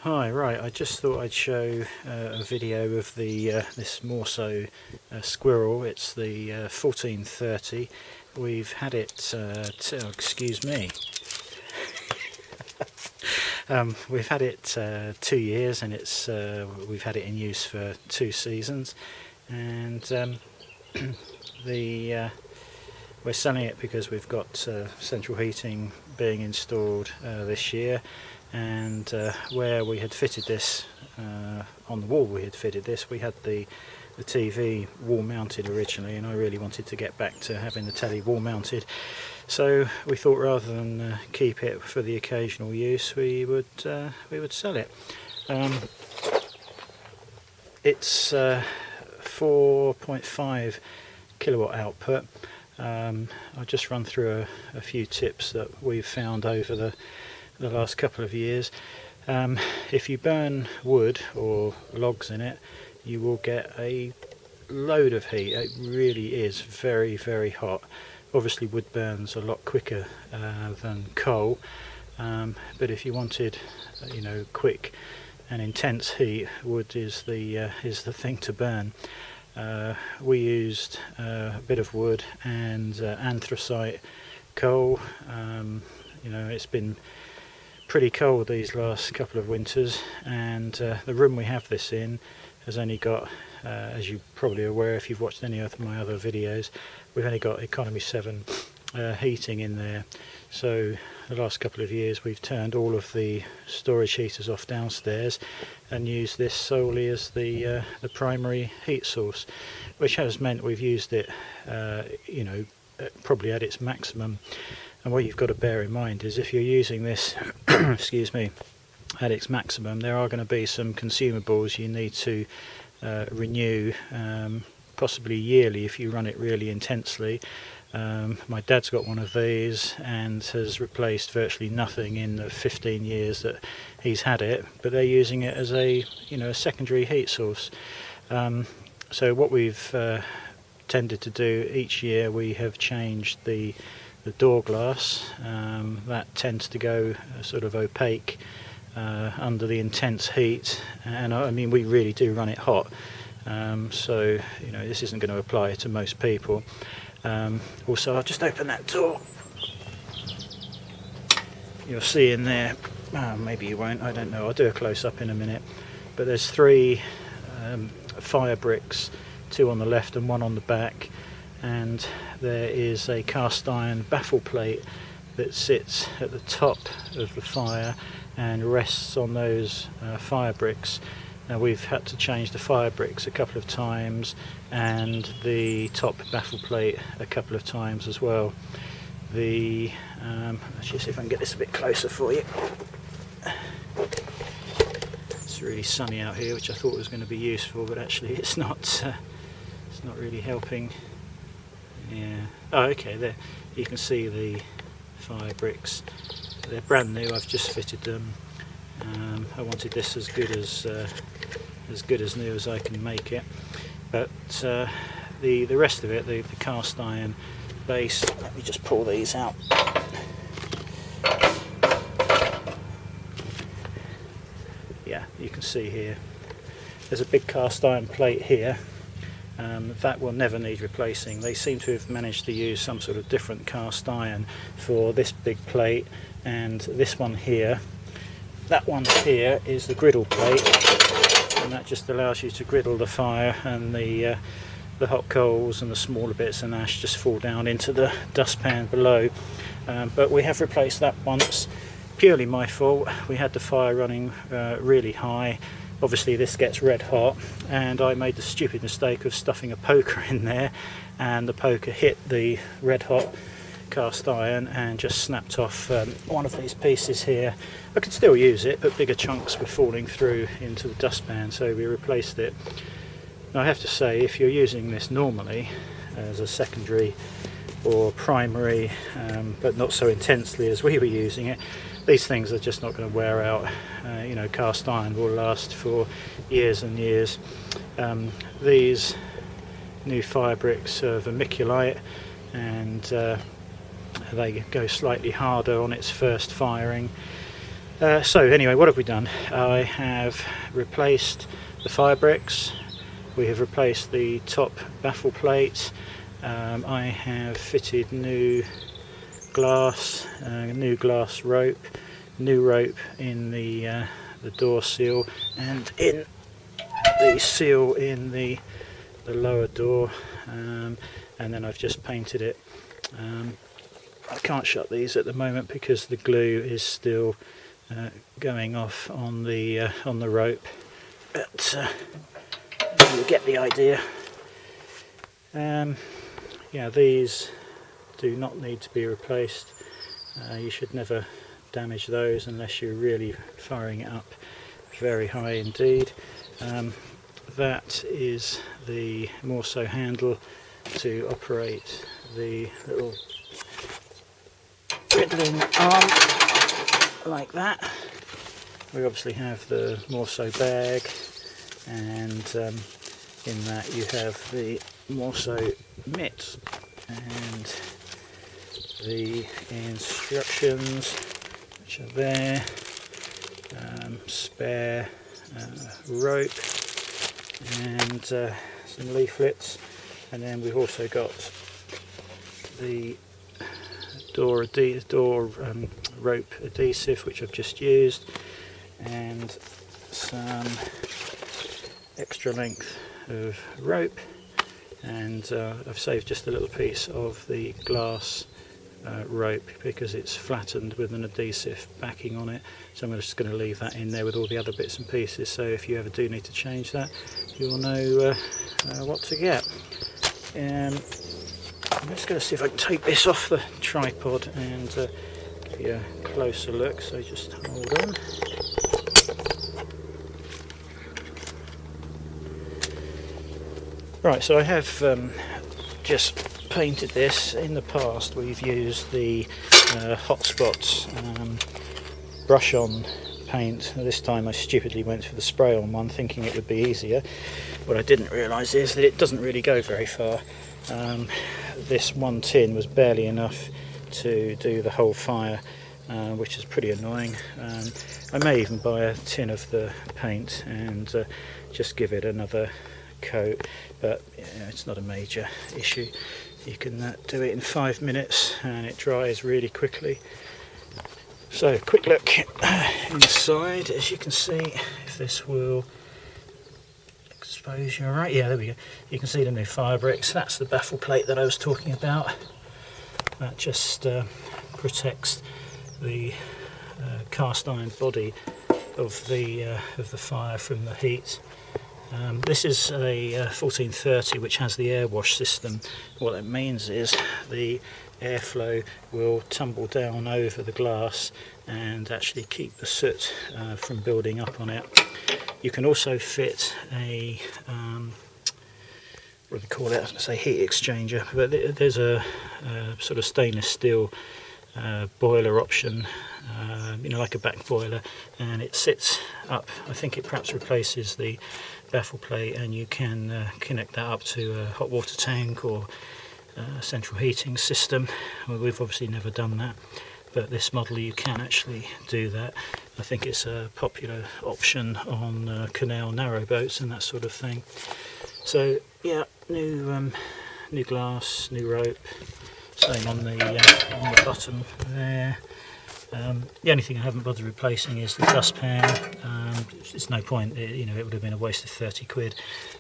Hi, right, I just thought I'd show a video of the this Morso Squirrel. It's the 1430. We've had it, oh, excuse me, we've had it 2 years, and it's we've had it in use for 2 seasons, and the we're selling it because we've got central heating being installed this year, and where we had fitted this on the wall, we had the TV wall mounted originally, and I really wanted to get back to having the telly wall mounted, so we thought rather than keep it for the occasional use, we would sell it. It's 4.5 kilowatt output. I'll just run through a few tips that we've found over the last couple of years. If you burn wood or logs in it, you will get a load of heat. It really is very, very hot. Obviously wood burns a lot quicker than coal, but if you wanted quick and intense heat, wood is the thing to burn. We used a bit of wood and anthracite coal. It's been pretty cold these last couple of winters, and the room we have this in has only got, as you're probably aware if you've watched any of my other videos, we've only got economy 7 heating in there. So the last couple of years we've turned all of the storage heaters off downstairs and used this solely as the primary heat source, which has meant we've used it probably at its maximum. And what you've got to bear in mind is, if you're using this excuse me, at its maximum, there are going to be some consumables you need to renew, possibly yearly if you run it really intensely. My dad's got one of these and has replaced virtually nothing in the 15 years that he's had it, but they're using it as a secondary heat source. So what we've tended to do each year, we have changed the door glass. That tends to go sort of opaque under the intense heat, and I mean we really do run it hot, so this isn't going to apply to most people. Also, I'll just open that door. You'll see in there, maybe you won't, I don't know, I'll do a close-up in a minute, but there's 3 fire bricks, 2 on the left and 1 on the back, and there is a cast iron baffle plate that sits at the top of the fire and rests on those fire bricks. Now we've had to change the fire bricks a couple of times and the top baffle plate a couple of times as well. Let's just see if I can get this a bit closer for you. It's really sunny out here, which I thought was going to be useful, but actually it's not. It's not really helping. Yeah. Oh, okay. There you can see the fire bricks. They're brand new. I've just fitted them. I wanted this as good as new as I can make it, but the rest of it, the cast iron base. Let me just pull these out. Yeah, you can see here. There's a big cast iron plate here. That will never need replacing. They seem to have managed to use some sort of different cast iron for this big plate and this one here. That one here is the griddle plate, and that just allows you to griddle the fire, and the hot coals and the smaller bits and ash just fall down into the dustpan below. But we have replaced that once, purely my fault. We had the fire running really high. Obviously this gets red hot, and I made the stupid mistake of stuffing a poker in there, and the poker hit the red hot cast iron and just snapped off one of these pieces here. I could still use it, but bigger chunks were falling through into the dustpan, so we replaced it. Now I have to say, if you're using this normally as a secondary or primary, but not so intensely as we were using it, these things are just not going to wear out. Cast iron will last for years and years. These new fire bricks are vermiculite, and they go slightly harder on its first firing. So anyway, what have we done? I have replaced the fire bricks, we have replaced the top baffle plate, I have fitted new glass rope, new rope in the door seal and in the seal in the lower door, and then I've just painted it. I can't shut these at the moment because the glue is still going off on the rope, but you get the idea. Yeah, these do not need to be replaced. You should never damage those unless you're really firing it up very high indeed. That is the Morso handle to operate the little riddling arm like that. We obviously have the Morso bag, and in that you have the Morso mitt and the instructions which are there, spare rope and some leaflets, and then we've also got the door rope adhesive which I've just used, and some extra length of rope, and I've saved just a little piece of the glass rope because it's flattened with an adhesive backing on it, so I'm just going to leave that in there with all the other bits and pieces, so if you ever do need to change that you'll know what to get. I'm just going to see if I can take this off the tripod and give you a closer look, so just hold on. Right, so I have just painted this. In the past we've used the Hotspots brush on paint. This time I stupidly went for the spray on one thinking it would be easier. What I didn't realise is that it doesn't really go very far. This one tin was barely enough to do the whole fire, which is pretty annoying. I may even buy a tin of the paint and just give it another coat, but it's not a major issue. You can do it in 5 minutes and it dries really quickly. So quick look inside, as you can see, if this will expose you. Alright, yeah, there we go. You can see the new fire bricks. That's the baffle plate that I was talking about. That just protects the cast iron body of the fire from the heat. This is a 1430 which has the air wash system. What that means is the airflow will tumble down over the glass and actually keep the soot from building up on it. You can also fit a what do they call it? I was going to say heat exchanger, but there's a sort of stainless steel boiler option, like a back boiler, and it sits up. I think it perhaps replaces the baffle plate, and you can connect that up to a hot water tank or central heating system. Well, we've obviously never done that, but this model you can actually do that. I think it's a popular option on canal narrowboats and that sort of thing. So yeah, new glass, new rope, same on the bottom there. The only thing I haven't bothered replacing is the dustpan. It's no point, it would have been a waste of 30 quid.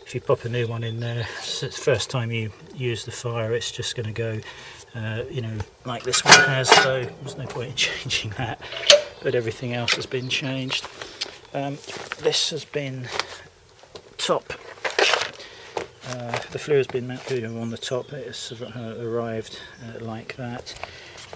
If you pop a new one in there, so it's the first time you use the fire, it's just going to go, like this one has, so there's no point in changing that. But everything else has been changed. This has been top. The flue has been mounted on the top. It's arrived like that.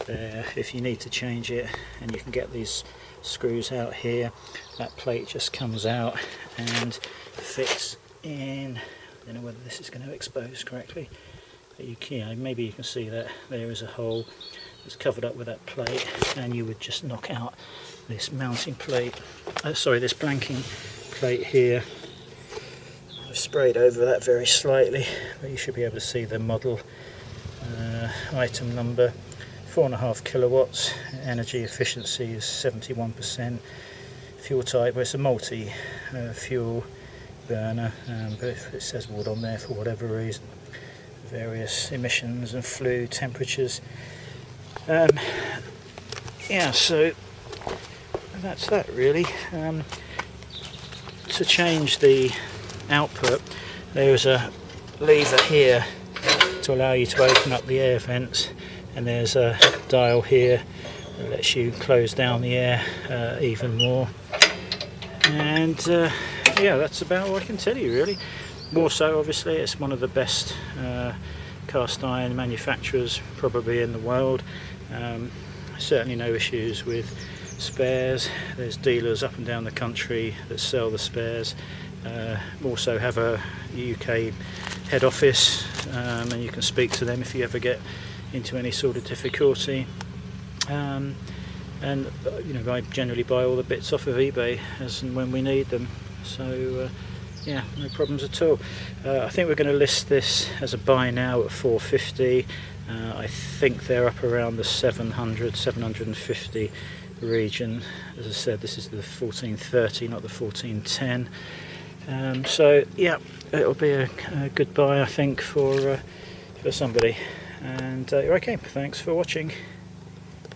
If you need to change it, and you can get these screws out here, that plate just comes out and fits in. I don't know whether this is going to expose correctly, but you can, maybe you can see that there is a hole that's covered up with that plate, and you would just knock out this mounting plate, this blanking plate here. I've sprayed over that very slightly, but you should be able to see the model item number 4.5 kilowatts, energy efficiency is 71%, fuel type, well, it's a multi fuel burner, but it says wood on there for whatever reason, various emissions and flue temperatures. Yeah, so that's that really. To change the output, there is a lever here to allow you to open up the air vents, and there's a dial here that lets you close down the air even more. And yeah, that's about all I can tell you really. Morso, obviously, it's one of the best cast iron manufacturers probably in the world. Certainly no issues with spares. There's dealers up and down the country that sell the spares. Also have a UK head office, and you can speak to them if you ever get into any sort of difficulty. And you know, I generally buy all the bits off of eBay as and when we need them. So yeah, no problems at all. I think we're going to list this as a buy now at $450. I think they're up around the 750 region. As I said, this is the 1430, not the 1410. So yeah, it'll be a good buy, I think, for somebody. And okay, thanks for watching.